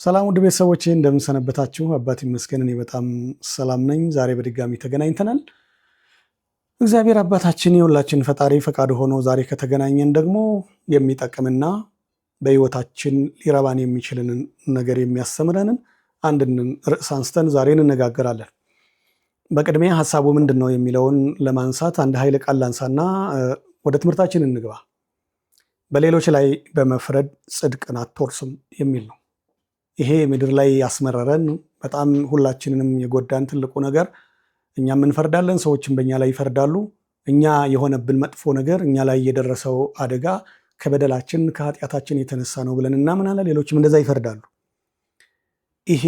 ሰላም ውድ ቤተሰቦቼ እንደምን ሰነበታችሁ? አባት ይመስገን እኔ በጣም ሰላም ነኝ። ዛሬ በድጋሚ ተገናኝተናል። እግዚአብሔር አባታችን የሁላችን ፈጣሪ ፈቃዱ ሆኖ ዛሬ ከተገናኘን ደግሞ የሚጠቅምና በሕይወታችን ሊረባን የሚችልን ነገር የሚያስተምረንን አንድን ርዕስ አንስተን ዛሬ እንነጋገራለን። በቅድሚያ ሀሳቡ ምንድን ነው የሚለውን ለማንሳት አንድ ኃይለ ቃል ላንሳና ወደ ትምህርታችን እንግባ። በሌሎች ላይ በመፍረድ ጽድቅን አትወርስም የሚል ነው። ይሄ ምድር ላይ ያስመረረን በጣም ሁላችንንም የጎዳን ትልቁ ነገር እኛም እንፈርዳለን፣ ሰዎችም በእኛ ላይ ይፈርዳሉ። እኛ የሆነብን መጥፎ ነገር፣ እኛ ላይ የደረሰው አደጋ ከበደላችን ከኃጢአታችን የተነሳ ነው ብለን እናምናለን። ሌሎችም እንደዛ ይፈርዳሉ። ይሄ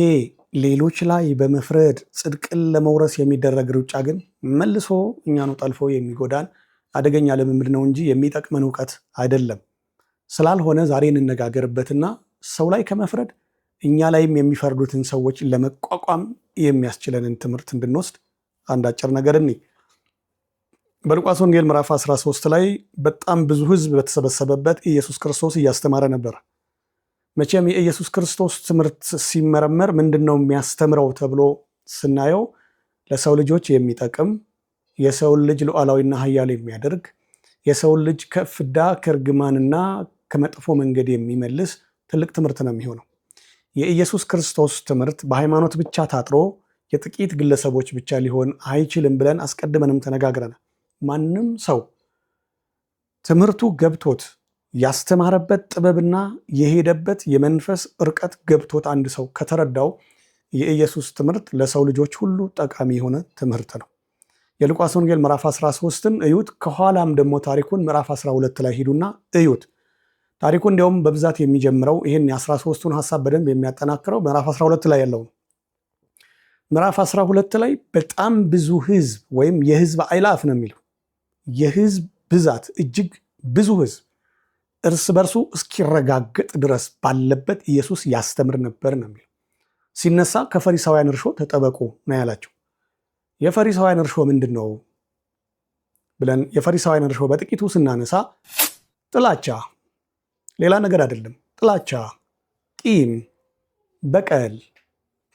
ሌሎች ላይ በመፍረድ ጽድቅን ለመውረስ የሚደረግ ሩጫ ግን መልሶ እኛኑ ጠልፎ የሚጎዳን አደገኛ ልምምድ ነው እንጂ የሚጠቅመን እውቀት አይደለም። ስላልሆነ ዛሬ እንነጋገርበትና ሰው ላይ ከመፍረድ እኛ ላይም የሚፈርዱትን ሰዎች ለመቋቋም የሚያስችለንን ትምህርት እንድንወስድ አንድ አጭር ነገር እኔ በሉቃስ ወንጌል ምዕራፍ 13 ላይ በጣም ብዙ ሕዝብ በተሰበሰበበት ኢየሱስ ክርስቶስ እያስተማረ ነበር። መቼም የኢየሱስ ክርስቶስ ትምህርት ሲመረመር ምንድን ነው የሚያስተምረው ተብሎ ስናየው ለሰው ልጆች የሚጠቅም የሰውን ልጅ ሉዓላዊና ኃያል የሚያደርግ የሰውን ልጅ ከፍዳ ከእርግማንና ከመጥፎ መንገድ የሚመልስ ትልቅ ትምህርት ነው የሚሆነው። የኢየሱስ ክርስቶስ ትምህርት በሃይማኖት ብቻ ታጥሮ የጥቂት ግለሰቦች ብቻ ሊሆን አይችልም ብለን አስቀድመንም ተነጋግረናል። ማንም ሰው ትምህርቱ ገብቶት ያስተማረበት ጥበብና የሄደበት የመንፈስ እርቀት ገብቶት አንድ ሰው ከተረዳው የኢየሱስ ትምህርት ለሰው ልጆች ሁሉ ጠቃሚ የሆነ ትምህርት ነው። የሉቃስ ወንጌል ምዕራፍ 13ን እዩት። ከኋላም ደግሞ ታሪኩን ምዕራፍ 12 ላይ ሂዱና እዩት። ታሪኩ እንዲያውም በብዛት የሚጀምረው ይህን የ13ቱን ሀሳብ በደንብ የሚያጠናክረው ምዕራፍ 12 ላይ ያለው ነው። ምዕራፍ 12 ላይ በጣም ብዙ ህዝብ ወይም የህዝብ አይላፍ ነው የሚለው። የህዝብ ብዛት እጅግ ብዙ ህዝብ እርስ በርሱ እስኪረጋገጥ ድረስ ባለበት ኢየሱስ ያስተምር ነበር ነው የሚለው። ሲነሳ ከፈሪሳውያን እርሾ ተጠበቁ ነው ያላቸው። የፈሪሳውያን እርሾ ምንድን ነው ብለን የፈሪሳውያን እርሾ በጥቂቱ ስናነሳ ጥላቻ፣ ሌላ ነገር አይደለም። ጥላቻ፣ ቂም፣ በቀል፣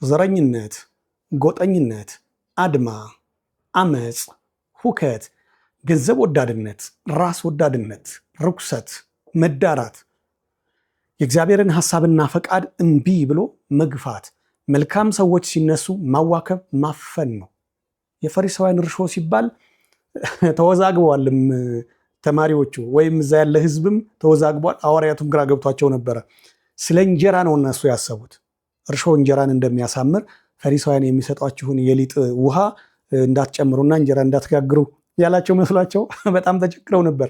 ዘረኝነት፣ ጎጠኝነት፣ አድማ፣ አመፅ፣ ሁከት፣ ገንዘብ ወዳድነት፣ ራስ ወዳድነት፣ ርኩሰት፣ መዳራት፣ የእግዚአብሔርን ሐሳብና ፈቃድ እምቢ ብሎ መግፋት፣ መልካም ሰዎች ሲነሱ ማዋከብ፣ ማፈን ነው። የፈሪሳውያን እርሾ ሲባል ተወዛግበዋልም ተማሪዎቹ ወይም እዛ ያለ ህዝብም ተወዛግቧል። ሐዋርያቱም ግራ ገብቷቸው ነበረ። ስለ እንጀራ ነው እነሱ ያሰቡት። እርሾ እንጀራን እንደሚያሳምር ፈሪሳውያን የሚሰጧችሁን የሊጥ ውሃ እንዳትጨምሩና እንጀራ እንዳትጋግሩ ያላቸው መስሏቸው በጣም ተቸግረው ነበር።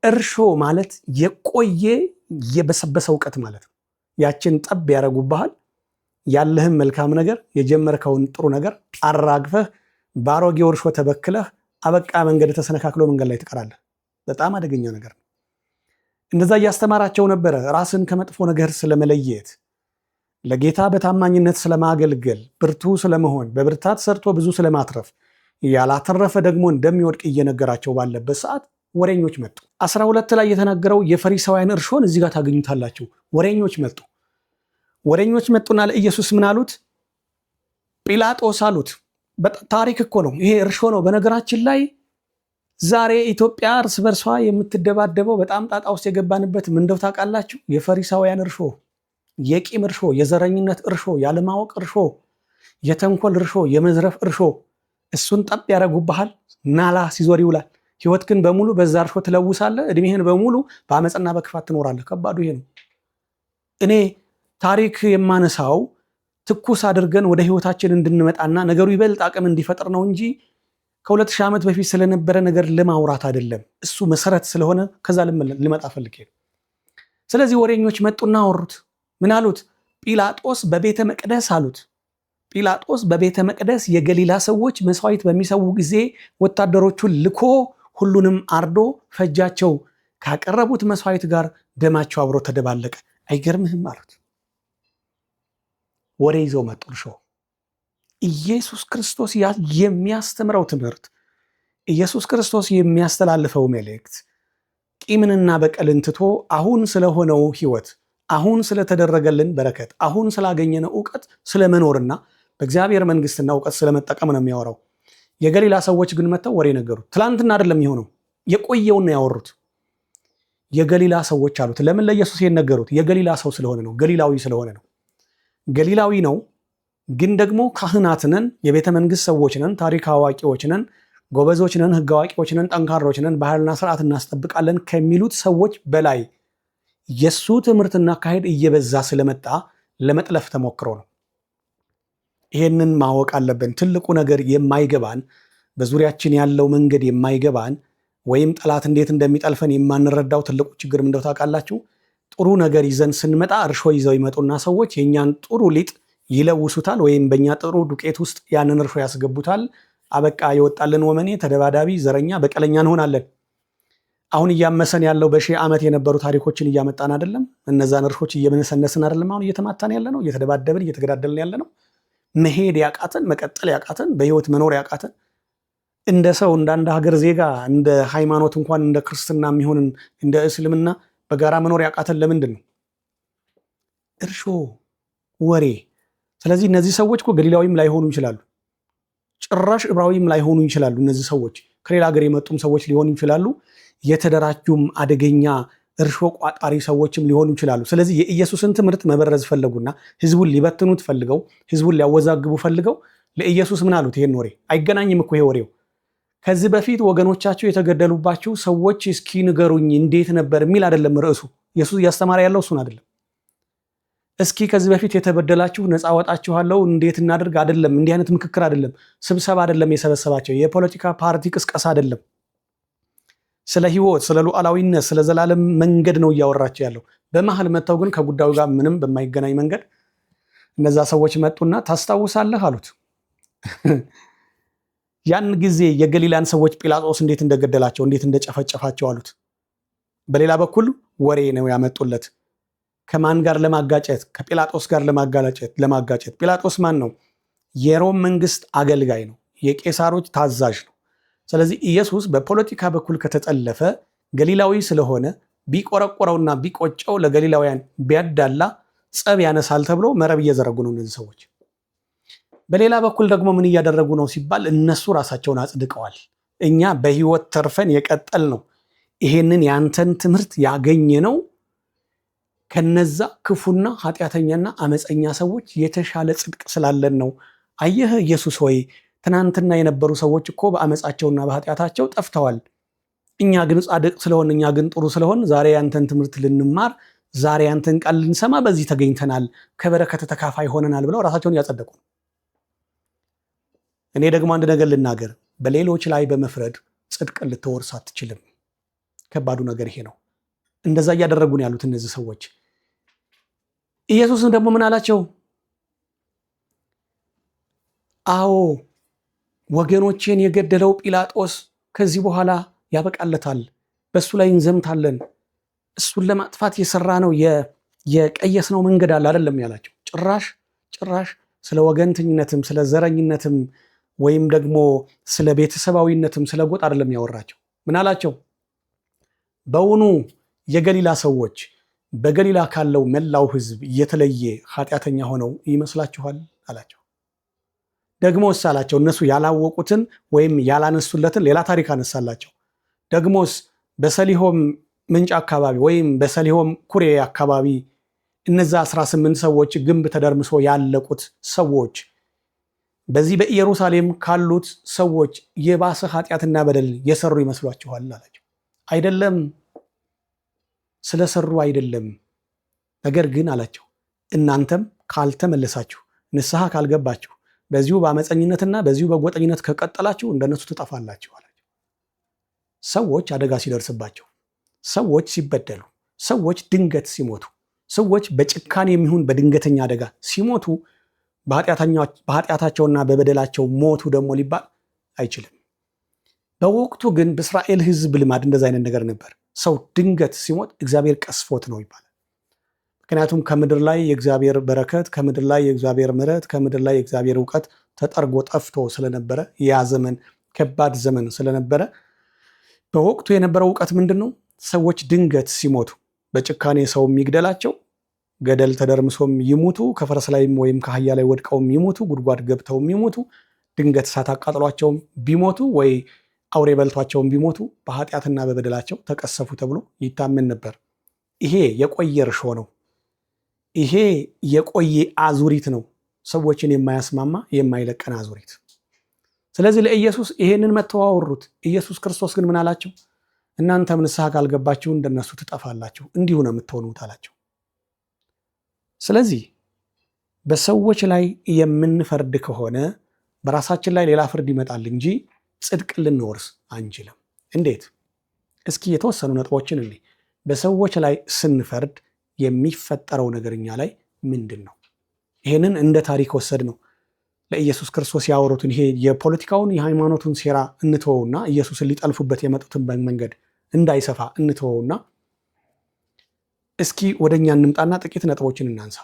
እርሾ ማለት የቆየ የበሰበሰ እውቀት ማለት ነው። ያችን ጠብ ያደርጉብሃል። ያለህም መልካም ነገር የጀመርከውን ጥሩ ነገር አራግፈህ በአሮጌው እርሾ ተበክለህ አበቃ መንገድ ተሰነካክሎ መንገድ ላይ ትቀራለህ። በጣም አደገኛ ነገር ነው። እንደዛ እያስተማራቸው ነበረ። ራስን ከመጥፎ ነገር ስለመለየት፣ ለጌታ በታማኝነት ስለማገልገል፣ ብርቱ ስለመሆን፣ በብርታት ሰርቶ ብዙ ስለማትረፍ፣ ያላተረፈ ደግሞ እንደሚወድቅ እየነገራቸው ባለበት ሰዓት ወሬኞች መጡ። 12 ላይ የተናገረው የፈሪሳውያን እርሾን እዚህ ጋር ታገኙታላችሁ። ወሬኞች መጡ። ወሬኞች መጡና ለኢየሱስ ምን አሉት? ጲላጦስ አሉት። ታሪክ እኮ ነው ይሄ፣ እርሾ ነው። በነገራችን ላይ ዛሬ ኢትዮጵያ እርስ በርሷ የምትደባደበው በጣም ጣጣ ውስጥ የገባንበት ምን እንደው ታውቃላችሁ? የፈሪሳውያን እርሾ፣ የቂም እርሾ፣ የዘረኝነት እርሾ፣ ያለማወቅ እርሾ፣ የተንኮል እርሾ፣ የመዝረፍ እርሾ። እሱን ጠብ ያደርጉብሃል። ናላ ሲዞር ይውላል። ህይወትህን በሙሉ በዛ እርሾ ትለውሳለህ። እድሜህን በሙሉ በአመፅና በክፋት ትኖራለህ። ከባዱ ይሄ ነው። እኔ ታሪክ የማነሳው ትኩስ አድርገን ወደ ህይወታችን እንድንመጣና ነገሩ ይበልጥ አቅም እንዲፈጥር ነው እንጂ ከ2000 ዓመት በፊት ስለነበረ ነገር ለማውራት አይደለም። እሱ መሰረት ስለሆነ ከዛ ልመጣ ፈልጌ ነው። ስለዚህ ወሬኞች መጡና አወሩት። ምን አሉት? ጲላጦስ በቤተ መቅደስ አሉት። ጲላጦስ በቤተ መቅደስ የገሊላ ሰዎች መስዋዕት በሚሰዉ ጊዜ ወታደሮቹን ልኮ ሁሉንም አርዶ ፈጃቸው። ካቀረቡት መስዋዕት ጋር ደማቸው አብሮ ተደባለቀ። አይገርምህም አሉት። ወሬ ይዘው መጡ። እርሾ ኢየሱስ ክርስቶስ የሚያስተምረው ትምህርት፣ ኢየሱስ ክርስቶስ የሚያስተላልፈው መልእክት ቂምንና በቀልን ትቶ አሁን ስለሆነው ህይወት፣ አሁን ስለተደረገልን በረከት፣ አሁን ስላገኘነው እውቀት ስለመኖርና በእግዚአብሔር መንግስትና እውቀት ስለመጠቀም ነው የሚያወራው። የገሊላ ሰዎች ግን መጥተው ወሬ ነገሩት። ትላንትና አይደለም የሆነው፣ የቆየውን ያወሩት። የገሊላ ሰዎች አሉት። ለምን ለኢየሱስ ነገሩት? የገሊላ ሰው ስለሆነ ነው። ገሊላዊ ስለሆነ ነው። ገሊላዊ ነው፣ ግን ደግሞ ካህናት ነን፣ የቤተ መንግስት ሰዎች ነን፣ ታሪክ አዋቂዎች ነን፣ ጎበዞች ነን፣ ህግ አዋቂዎች ነን፣ ጠንካሮች ነን፣ ባህልና ስርዓት እናስጠብቃለን ከሚሉት ሰዎች በላይ የሱ ትምህርትና አካሄድ እየበዛ ስለመጣ ለመጥለፍ ተሞክሮ ነው። ይሄንን ማወቅ አለብን። ትልቁ ነገር የማይገባን በዙሪያችን ያለው መንገድ የማይገባን ወይም ጠላት እንዴት እንደሚጠልፈን የማንረዳው ትልቁ ችግር እንደው ታውቃላችሁ፣ ጥሩ ነገር ይዘን ስንመጣ እርሾ ይዘው ይመጡና ሰዎች የእኛን ጥሩ ሊጥ ይለውሱታል፣ ወይም በእኛ ጥሩ ዱቄት ውስጥ ያንን እርሾ ያስገቡታል። አበቃ፣ የወጣልን ወመኔ፣ ተደባዳቢ፣ ዘረኛ፣ በቀለኛ እንሆናለን። አሁን እያመሰን ያለው በሺህ ዓመት የነበሩ ታሪኮችን እያመጣን አይደለም? እነዛን እርሾች እየመነሰነስን አይደለም? አሁን እየተማታን ያለ ነው፣ እየተደባደብን እየተገዳደልን ያለ ነው። መሄድ ያቃተን፣ መቀጠል ያቃተን፣ በህይወት መኖር ያቃተን፣ እንደ ሰው እንደ አንድ ሀገር ዜጋ እንደ ሃይማኖት እንኳን እንደ ክርስትና የሚሆንን እንደ እስልምና በጋራ መኖር ያቃተን ለምንድን ነው? እርሾ፣ ወሬ። ስለዚህ እነዚህ ሰዎች እኮ ገሊላዊም ላይሆኑ ይችላሉ፣ ጭራሽ ዕብራዊም ላይሆኑ ይችላሉ። እነዚህ ሰዎች ከሌላ ሀገር የመጡም ሰዎች ሊሆኑ ይችላሉ። የተደራጁም አደገኛ እርሾ ቋጣሪ ሰዎችም ሊሆኑ ይችላሉ። ስለዚህ የኢየሱስን ትምህርት መበረዝ ፈለጉና ህዝቡን ሊበትኑት ፈልገው፣ ህዝቡን ሊያወዛግቡ ፈልገው ለኢየሱስ ምን አሉት? ይሄን ወሬ አይገናኝም እኮ ይሄ ወሬው። ከዚህ በፊት ወገኖቻቸው የተገደሉባቸው ሰዎች እስኪ ንገሩኝ እንዴት ነበር የሚል አይደለም ርዕሱ። ኢየሱስ እያስተማረ ያለው እሱን አይደለም። እስኪ ከዚህ በፊት የተበደላችሁ ነፃ ወጣችኋለሁ እንዴት እናድርግ አይደለም። እንዲህ አይነት ምክክር አይደለም፣ ስብሰባ አይደለም የሰበሰባቸው፣ የፖለቲካ ፓርቲ ቅስቀሳ አይደለም። ስለ ህይወት፣ ስለ ሉዓላዊነት፣ ስለ ዘላለም መንገድ ነው እያወራቸው ያለው። በመሀል መጥተው ግን ከጉዳዩ ጋር ምንም በማይገናኝ መንገድ እነዛ ሰዎች መጡና ታስታውሳለህ አሉት። ያን ጊዜ የገሊላን ሰዎች ጲላጦስ እንዴት እንደገደላቸው እንዴት እንደጨፈጨፋቸው አሉት። በሌላ በኩል ወሬ ነው ያመጡለት። ከማን ጋር ለማጋጨት? ከጲላጦስ ጋር ለማጋጨት። ጲላጦስ ማን ነው? የሮም መንግስት አገልጋይ ነው፣ የቄሳሮች ታዛዥ ነው። ስለዚህ ኢየሱስ በፖለቲካ በኩል ከተጠለፈ ገሊላዊ ስለሆነ ቢቆረቆረውና ቢቆጨው ለገሊላውያን ቢያዳላ ጸብ ያነሳል ተብሎ መረብ እየዘረጉ ነው እነዚህ ሰዎች። በሌላ በኩል ደግሞ ምን እያደረጉ ነው ሲባል እነሱ ራሳቸውን አጽድቀዋል። እኛ በህይወት ተርፈን የቀጠል ነው ይሄንን ያንተን ትምህርት ያገኘ ነው ከነዛ ክፉና ኃጢአተኛና አመፀኛ ሰዎች የተሻለ ጽድቅ ስላለን ነው። አየህ ኢየሱስ ሆይ ትናንትና የነበሩ ሰዎች እኮ በአመፃቸውና በኃጢአታቸው ጠፍተዋል። እኛ ግን ጻድቅ ስለሆን፣ እኛ ግን ጥሩ ስለሆን ዛሬ ያንተን ትምህርት ልንማር፣ ዛሬ ያንተን ቃል ልንሰማ በዚህ ተገኝተናል፣ ከበረከት ተካፋይ ሆነናል ብለው ራሳቸውን ያጸደቁ። እኔ ደግሞ አንድ ነገር ልናገር፣ በሌሎች ላይ በመፍረድ ጽድቅ ልትወርስ አትችልም። ከባዱ ነገር ይሄ ነው። እንደዛ እያደረጉ ነው ያሉት እነዚህ ሰዎች። ኢየሱስም ደግሞ ምን አላቸው? አዎ ወገኖቼን የገደለው ጲላጦስ ከዚህ በኋላ ያበቃለታል፣ በሱ ላይ እንዘምታለን። እሱን ለማጥፋት የሰራ ነው የቀየስነው መንገድ አለ አይደለም ያላቸው። ጭራሽ ስለ ወገንተኝነትም ስለ ዘረኝነትም ወይም ደግሞ ስለ ቤተሰባዊነትም ስለ ጎጥ አይደለም ያወራቸው። ምን አላቸው? በውኑ የገሊላ ሰዎች በገሊላ ካለው መላው ሕዝብ የተለየ ኃጢአተኛ ሆነው ይመስላችኋል አላቸው። ደግሞስ አላቸው እነሱ ያላወቁትን ወይም ያላነሱለትን ሌላ ታሪክ አነሳላቸው። ደግሞስ በሰሊሆም ምንጭ አካባቢ ወይም በሰሊሆም ኩሬ አካባቢ እነዛ 18 ሰዎች ግንብ ተደርምሶ ያለቁት ሰዎች በዚህ በኢየሩሳሌም ካሉት ሰዎች የባሰ ኃጢአትና በደል የሰሩ ይመስሏችኋል አላቸው። አይደለም፣ ስለሰሩ አይደለም። ነገር ግን አላቸው እናንተም ካልተመለሳችሁ፣ ንስሐ ካልገባችሁ፣ በዚሁ በአመፀኝነትና በዚሁ በጎጠኝነት ከቀጠላችሁ እንደነሱ ትጠፋላችሁ አላቸው። ሰዎች አደጋ ሲደርስባቸው፣ ሰዎች ሲበደሉ፣ ሰዎች ድንገት ሲሞቱ፣ ሰዎች በጭካኔ የሚሆን በድንገተኛ አደጋ ሲሞቱ በኃጢአታቸውና በበደላቸው ሞቱ ደግሞ ሊባል አይችልም። በወቅቱ ግን በእስራኤል ሕዝብ ልማድ እንደዛ አይነት ነገር ነበር። ሰው ድንገት ሲሞት እግዚአብሔር ቀስፎት ነው ይባላል። ምክንያቱም ከምድር ላይ የእግዚአብሔር በረከት፣ ከምድር ላይ የእግዚአብሔር ምሕረት፣ ከምድር ላይ የእግዚአብሔር እውቀት ተጠርጎ ጠፍቶ ስለነበረ ያ ዘመን ከባድ ዘመን ስለነበረ በወቅቱ የነበረው እውቀት ምንድን ነው? ሰዎች ድንገት ሲሞቱ በጭካኔ ሰው የሚግደላቸው ገደል ተደርምሶም ይሙቱ፣ ከፈረስ ላይም ወይም ከአህያ ላይ ወድቀውም ይሙቱ፣ ጉድጓድ ገብተውም ይሙቱ፣ ድንገት እሳት አቃጥሏቸውም ቢሞቱ ወይ አውሬ በልቷቸውም ቢሞቱ በኃጢአትና በበደላቸው ተቀሰፉ ተብሎ ይታመን ነበር። ይሄ የቆየ እርሾ ነው። ይሄ የቆየ አዙሪት ነው። ሰዎችን የማያስማማ የማይለቀን አዙሪት። ስለዚህ ለኢየሱስ ይሄንን መተው አወሩት። ኢየሱስ ክርስቶስ ግን ምን አላቸው? እናንተም ንስሐ ካልገባችሁ እንደነሱ ትጠፋላችሁ፣ እንዲሁ ነው የምትሆኑት አላቸው። ስለዚህ በሰዎች ላይ የምንፈርድ ከሆነ በራሳችን ላይ ሌላ ፍርድ ይመጣል እንጂ ጽድቅ ልንወርስ አንችልም። እንዴት? እስኪ የተወሰኑ ነጥቦችን እንይ። በሰዎች ላይ ስንፈርድ የሚፈጠረው ነገር እኛ ላይ ምንድን ነው? ይሄንን እንደ ታሪክ ወሰድ ነው። ለኢየሱስ ክርስቶስ ያወሩትን ይሄ የፖለቲካውን የሃይማኖቱን ሴራ እንተወውና ኢየሱስን ሊጠልፉበት የመጡትን መንገድ እንዳይሰፋ እንተወውና እስኪ ወደኛ እንምጣና ጥቂት ነጥቦችን እናንሳ።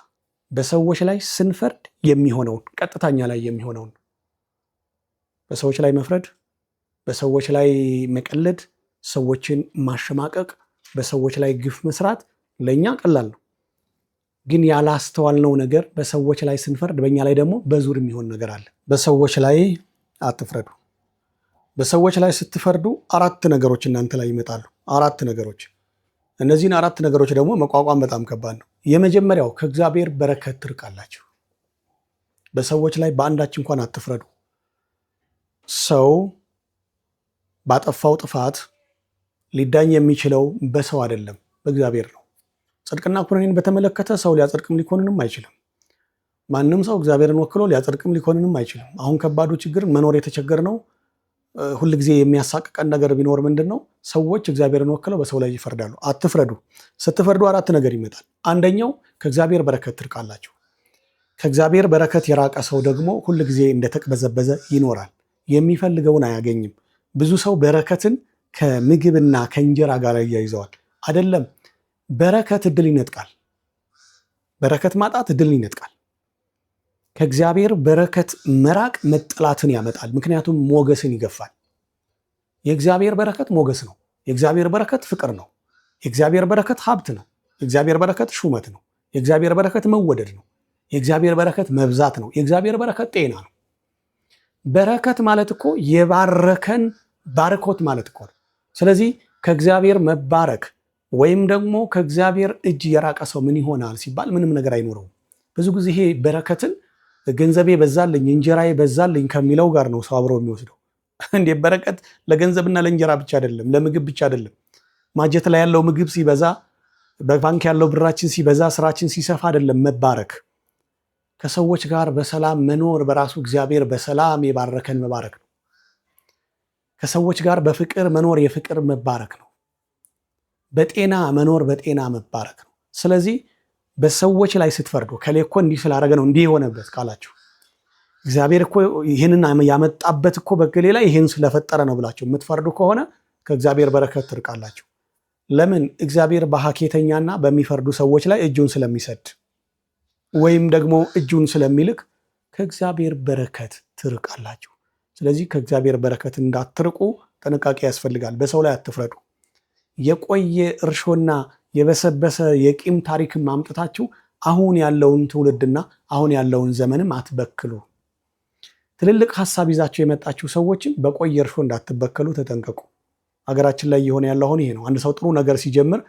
በሰዎች ላይ ስንፈርድ የሚሆነውን ቀጥታኛ ላይ የሚሆነውን በሰዎች ላይ መፍረድ፣ በሰዎች ላይ መቀለድ፣ ሰዎችን ማሸማቀቅ፣ በሰዎች ላይ ግፍ መስራት ለእኛ ቀላል ነው። ግን ያላስተዋልነው ነገር በሰዎች ላይ ስንፈርድ በእኛ ላይ ደግሞ በዙር የሚሆን ነገር አለ። በሰዎች ላይ አትፍረዱ። በሰዎች ላይ ስትፈርዱ 4 ነገሮች እናንተ ላይ ይመጣሉ። 4 ነገሮች። እነዚህን 4 ነገሮች ደግሞ መቋቋም በጣም ከባድ ነው። የመጀመሪያው ከእግዚአብሔር በረከት ትርቃላችሁ። በሰዎች ላይ በአንዳች እንኳን አትፍረዱ። ሰው ባጠፋው ጥፋት ሊዳኝ የሚችለው በሰው አይደለም፣ በእግዚአብሔር ነው። ጽድቅና ኩነኔን በተመለከተ ሰው ሊያጸድቅም ሊኮንንም አይችልም። ማንም ሰው እግዚአብሔርን ወክሎ ሊያጸድቅም ሊኮንንም አይችልም። አሁን ከባዱ ችግር መኖር የተቸገር ነው። ሁልጊዜ የሚያሳቅቀን ነገር ቢኖር ምንድን ነው? ሰዎች እግዚአብሔርን ወክለው በሰው ላይ ይፈርዳሉ። አትፍረዱ። ስትፈርዱ 4 ነገር ይመጣል። አንደኛው ከእግዚአብሔር በረከት ትርቃላችሁ። ከእግዚአብሔር በረከት የራቀ ሰው ደግሞ ሁልጊዜ እንደተቅበዘበዘ ይኖራል። የሚፈልገውን አያገኝም። ብዙ ሰው በረከትን ከምግብና ከእንጀራ ጋር ያይዘዋል። አይደለም። በረከት እድል ይነጥቃል። በረከት ማጣት እድል ይነጥቃል። ከእግዚአብሔር በረከት መራቅ መጠላትን ያመጣል። ምክንያቱም ሞገስን ይገፋል። የእግዚአብሔር በረከት ሞገስ ነው። የእግዚአብሔር በረከት ፍቅር ነው። የእግዚአብሔር በረከት ሀብት ነው። የእግዚአብሔር በረከት ሹመት ነው። የእግዚአብሔር በረከት መወደድ ነው። የእግዚአብሔር በረከት መብዛት ነው። የእግዚአብሔር በረከት ጤና ነው። በረከት ማለት እኮ የባረከን ባርኮት ማለት እኮ ነው። ስለዚህ ከእግዚአብሔር መባረክ ወይም ደግሞ ከእግዚአብሔር እጅ የራቀ ሰው ምን ይሆናል ሲባል ምንም ነገር አይኖረውም። ብዙ ጊዜ ይሄ በረከትን ገንዘቤ በዛልኝ እንጀራዬ በዛልኝ ከሚለው ጋር ነው ሰው አብሮ የሚወስደው። እንዴ በረከት ለገንዘብና ለእንጀራ ብቻ አይደለም፣ ለምግብ ብቻ አይደለም። ማጀት ላይ ያለው ምግብ ሲበዛ፣ በባንክ ያለው ብራችን ሲበዛ፣ ስራችን ሲሰፋ አይደለም መባረክ። ከሰዎች ጋር በሰላም መኖር በራሱ እግዚአብሔር በሰላም የባረከን መባረክ ነው። ከሰዎች ጋር በፍቅር መኖር የፍቅር መባረክ ነው። በጤና መኖር በጤና መባረክ ነው። ስለዚህ በሰዎች ላይ ስትፈርዱ ከሌ እኮ እንዲህ ስላደረገ ነው እንዲህ የሆነበት ካላችሁ እግዚአብሔር እኮ ይህንን ያመጣበት እኮ በገሌ ላይ ይህን ስለፈጠረ ነው ብላችሁ የምትፈርዱ ከሆነ ከእግዚአብሔር በረከት ትርቃላችሁ። ለምን? እግዚአብሔር በሐኬተኛና በሚፈርዱ ሰዎች ላይ እጁን ስለሚሰድ ወይም ደግሞ እጁን ስለሚልክ ከእግዚአብሔር በረከት ትርቃላችሁ። ስለዚህ ከእግዚአብሔር በረከት እንዳትርቁ ጥንቃቄ ያስፈልጋል። በሰው ላይ አትፍረዱ። የቆየ እርሾና የበሰበሰ የቂም ታሪክም ማምጣታችሁ አሁን ያለውን ትውልድና አሁን ያለውን ዘመንም አትበክሉ። ትልልቅ ሀሳብ ይዛችሁ የመጣችሁ ሰዎችም በቆየ እርሾ እንዳትበከሉ ተጠንቀቁ። አገራችን ላይ የሆነ ያለው አሁን ይሄ ነው። አንድ ሰው ጥሩ ነገር ሲጀምር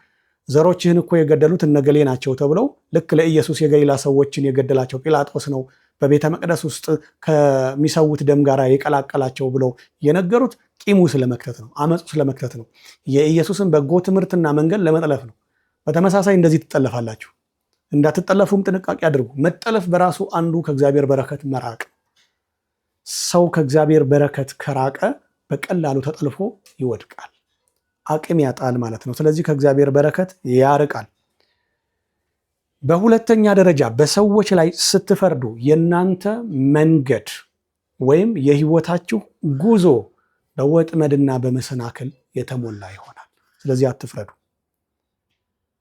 ዘሮችህን እኮ የገደሉት እነገሌ ናቸው ተብለው ልክ ለኢየሱስ የገሊላ ሰዎችን የገደላቸው ጲላጦስ ነው በቤተ መቅደስ ውስጥ ከሚሰውት ደም ጋር የቀላቀላቸው ብለው የነገሩት ቂሙ ስለመክተት ነው፣ አመፁ ስለመክተት ነው። የኢየሱስን በጎ ትምህርትና መንገድ ለመጥለፍ ነው። በተመሳሳይ እንደዚህ ትጠለፋላችሁ። እንዳትጠለፉም ጥንቃቄ አድርጉ። መጠለፍ በራሱ አንዱ ከእግዚአብሔር በረከት መራቅ። ሰው ከእግዚአብሔር በረከት ከራቀ በቀላሉ ተጠልፎ ይወድቃል፣ አቅም ያጣል ማለት ነው። ስለዚህ ከእግዚአብሔር በረከት ያርቃል። በሁለተኛ ደረጃ በሰዎች ላይ ስትፈርዱ የእናንተ መንገድ ወይም የህይወታችሁ ጉዞ በወጥመድና በመሰናክል የተሞላ ይሆናል። ስለዚህ አትፍረዱ።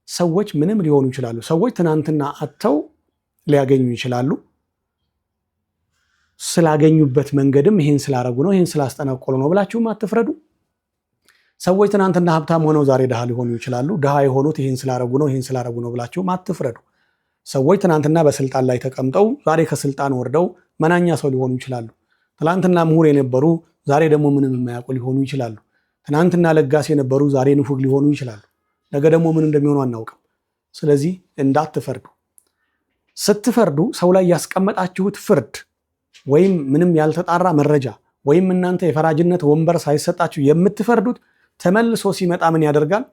ሰዎች ምንም ሊሆኑ ይችላሉ። ሰዎች ትናንትና አጥተው ሊያገኙ ይችላሉ። ስላገኙበት መንገድም ይህን ስላረጉ ነው፣ ይህን ስላስጠነቆሉ ነው ብላችሁም አትፍረዱ። ሰዎች ትናንትና ሀብታም ሆነው ዛሬ ድሃ ሊሆኑ ይችላሉ። ድሃ የሆኑት ይህን ስላረጉ ነው፣ ይህን ስላረጉ ነው ብላችሁም አትፍረዱ። ሰዎች ትናንትና በስልጣን ላይ ተቀምጠው ዛሬ ከስልጣን ወርደው መናኛ ሰው ሊሆኑ ይችላሉ። ትናንትና ምሁር የነበሩ ዛሬ ደግሞ ምንም የማያውቁ ሊሆኑ ይችላሉ። ትናንትና ለጋስ የነበሩ ዛሬ ንፉግ ሊሆኑ ይችላሉ። ነገ ደግሞ ምን እንደሚሆኑ አናውቅም። ስለዚህ እንዳትፈርዱ። ስትፈርዱ ሰው ላይ ያስቀመጣችሁት ፍርድ ወይም ምንም ያልተጣራ መረጃ ወይም እናንተ የፈራጅነት ወንበር ሳይሰጣችሁ የምትፈርዱት ተመልሶ ሲመጣ ምን ያደርጋል?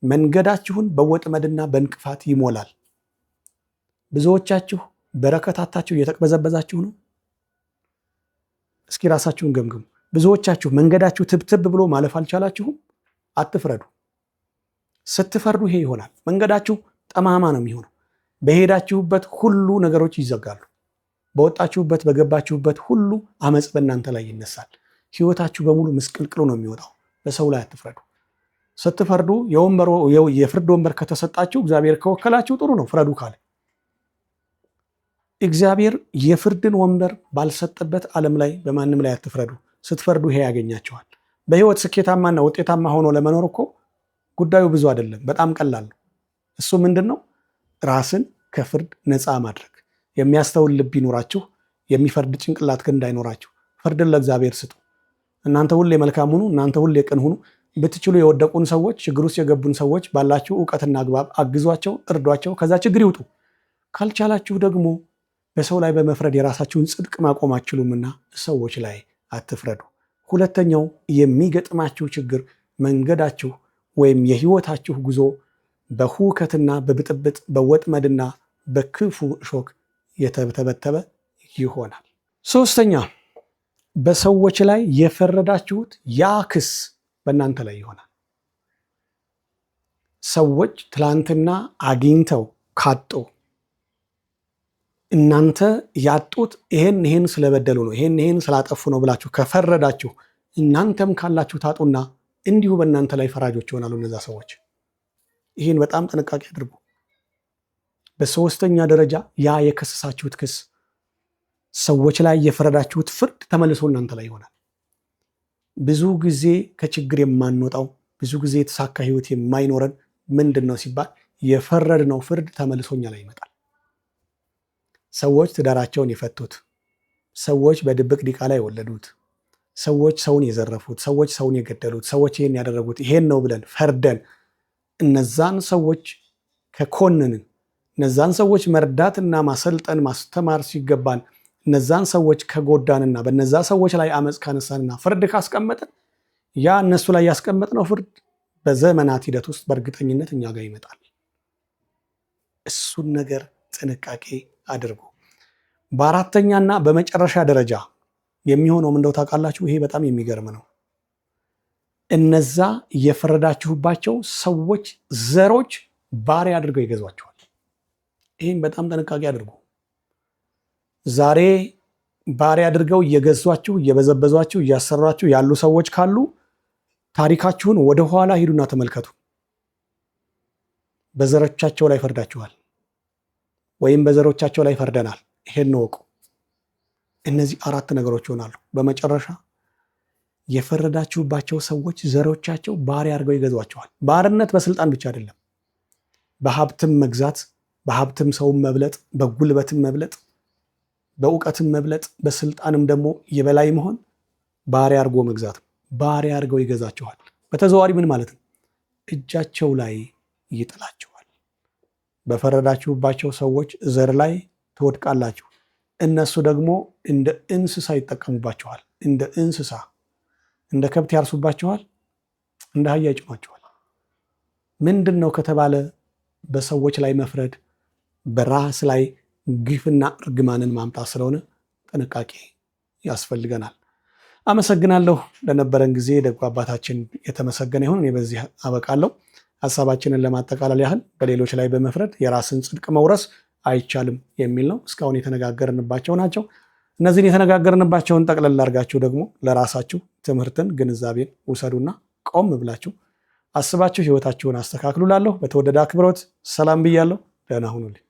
መንገዳችሁን በወጥመድና በእንቅፋት ይሞላል። ብዙዎቻችሁ በረከታታችሁ እየተቅበዘበዛችሁ ነው። እስኪ ራሳችሁን ገምግሙ። ብዙዎቻችሁ መንገዳችሁ ትብትብ ብሎ ማለፍ አልቻላችሁም። አትፍረዱ። ስትፈርዱ ይሄ ይሆናል። መንገዳችሁ ጠማማ ነው የሚሆነው። በሄዳችሁበት ሁሉ ነገሮች ይዘጋሉ። በወጣችሁበት በገባችሁበት ሁሉ አመፅ በእናንተ ላይ ይነሳል። ህይወታችሁ በሙሉ ምስቅልቅሉ ነው የሚወጣው። በሰው ላይ አትፍረዱ። ስትፈርዱ የፍርድ ወንበር ከተሰጣችሁ እግዚአብሔር ከወከላችሁ ጥሩ ነው፣ ፍረዱ ካለ። እግዚአብሔር የፍርድን ወንበር ባልሰጠበት ዓለም ላይ በማንም ላይ አትፍረዱ። ስትፈርዱ ይሄ ያገኛቸዋል። በህይወት ስኬታማና ውጤታማ ሆኖ ለመኖር እኮ ጉዳዩ ብዙ አይደለም፣ በጣም ቀላል ነው። እሱ ምንድን ነው? ራስን ከፍርድ ነፃ ማድረግ። የሚያስተውል ልብ ይኖራችሁ፣ የሚፈርድ ጭንቅላት ግን እንዳይኖራችሁ። ፍርድን ለእግዚአብሔር ስጡ። እናንተ ሁሌ መልካም ሁኑ፣ እናንተ ሁሌ ቅን ሁኑ። ብትችሉ የወደቁን ሰዎች፣ ችግር ውስጥ የገቡን ሰዎች ባላችሁ እውቀትና አግባብ አግዟቸው፣ እርዷቸው፣ ከዛ ችግር ይውጡ። ካልቻላችሁ ደግሞ በሰው ላይ በመፍረድ የራሳችሁን ጽድቅ ማቆም አትችሉምና ሰዎች ላይ አትፍረዱ። ሁለተኛው የሚገጥማችሁ ችግር መንገዳችሁ ወይም የህይወታችሁ ጉዞ በሁከትና በብጥብጥ በወጥመድና በክፉ እሾክ የተበተበ ይሆናል። ሶስተኛ፣ በሰዎች ላይ የፈረዳችሁት ያ ክስ በእናንተ ላይ ይሆናል። ሰዎች ትላንትና አግኝተው ካጡ እናንተ ያጡት ይሄን ስለበደሉ ነው፣ ይሄን ስላጠፉ ነው ብላችሁ ከፈረዳችሁ እናንተም ካላችሁ ታጡና እንዲሁ በእናንተ ላይ ፈራጆች ይሆናሉ እነዛ ሰዎች። ይህን በጣም ጥንቃቄ አድርጉ። በሶስተኛ ደረጃ ያ የከሰሳችሁት ክስ ሰዎች ላይ የፈረዳችሁት ፍርድ ተመልሶ እናንተ ላይ ይሆናል። ብዙ ጊዜ ከችግር የማንወጣው ብዙ ጊዜ የተሳካ ህይወት የማይኖረን ምንድን ነው ሲባል የፈረድነው ፍርድ ተመልሶ እኛ ላይ ይመጣል። ሰዎች ትዳራቸውን የፈቱት፣ ሰዎች በድብቅ ዲቃላ የወለዱት፣ ሰዎች ሰውን የዘረፉት፣ ሰዎች ሰውን የገደሉት፣ ሰዎች ይሄን ያደረጉት ይሄን ነው ብለን ፈርደን እነዛን ሰዎች ከኮንንን፣ እነዛን ሰዎች መርዳትና ማሰልጠን ማስተማር ሲገባን እነዛን ሰዎች ከጎዳንና በነዛ ሰዎች ላይ አመፅ ካነሳንና ፍርድ ካስቀመጥን ያ እነሱ ላይ ያስቀመጥነው ፍርድ በዘመናት ሂደት ውስጥ በእርግጠኝነት እኛ ጋር ይመጣል። እሱን ነገር ጥንቃቄ አድርጉ። በአራተኛና በመጨረሻ ደረጃ የሚሆነው እንደው ታውቃላችሁ፣ ይሄ በጣም የሚገርም ነው። እነዛ የፈረዳችሁባቸው ሰዎች ዘሮች ባሪያ አድርገው ይገዟቸዋል። ይህን በጣም ጥንቃቄ አድርጉ። ዛሬ ባሪያ አድርገው እየገዟችሁ እየበዘበዟችሁ እያሰሯችሁ ያሉ ሰዎች ካሉ ታሪካችሁን ወደኋላ ሂዱና ተመልከቱ። በዘሮቻቸው ላይ ፈርዳችኋል ወይም በዘሮቻቸው ላይ ፈርደናል። ይሄን ወቁ። እነዚህ አራት ነገሮች ይሆናሉ። በመጨረሻ የፈረዳችሁባቸው ሰዎች ዘሮቻቸው ባሪያ አድርገው ይገዟቸዋል። ባርነት በስልጣን ብቻ አይደለም፣ በሀብትም መግዛት፣ በሀብትም ሰውም መብለጥ፣ በጉልበትም መብለጥ፣ በእውቀትም መብለጥ፣ በስልጣንም ደግሞ የበላይ መሆን ባሪያ አድርጎ መግዛት። ባሪያ አድርገው ይገዛቸዋል። በተዘዋዋሪ ምን ማለት ነው? እጃቸው ላይ ይጥላቸዋል። በፈረዳችሁባቸው ሰዎች ዘር ላይ ትወድቃላችሁ። እነሱ ደግሞ እንደ እንስሳ ይጠቀሙባቸዋል። እንደ እንስሳ እንደ ከብት ያርሱባቸዋል፣ እንደ አህያ ይጭኗቸዋል። ምንድን ነው ከተባለ በሰዎች ላይ መፍረድ በራስ ላይ ግፍና እርግማንን ማምጣት ስለሆነ ጥንቃቄ ያስፈልገናል። አመሰግናለሁ ለነበረን ጊዜ። ደጉ አባታችን የተመሰገነ ይሁን። እኔ በዚህ አበቃለሁ። ሀሳባችንን ለማጠቃለል ያህል በሌሎች ላይ በመፍረድ የራስን ጽድቅ መውረስ አይቻልም የሚል ነው። እስካሁን የተነጋገርንባቸው ናቸው። እነዚህን የተነጋገርንባቸውን ጠቅለል አድርጋችሁ ደግሞ ለራሳችሁ ትምህርትን ግንዛቤን ውሰዱና ቆም ብላችሁ አስባችሁ ህይወታችሁን አስተካክሉ። ላለሁ በተወደደ አክብሮት ሰላም ብያለሁ። ደህና ሁኑልኝ።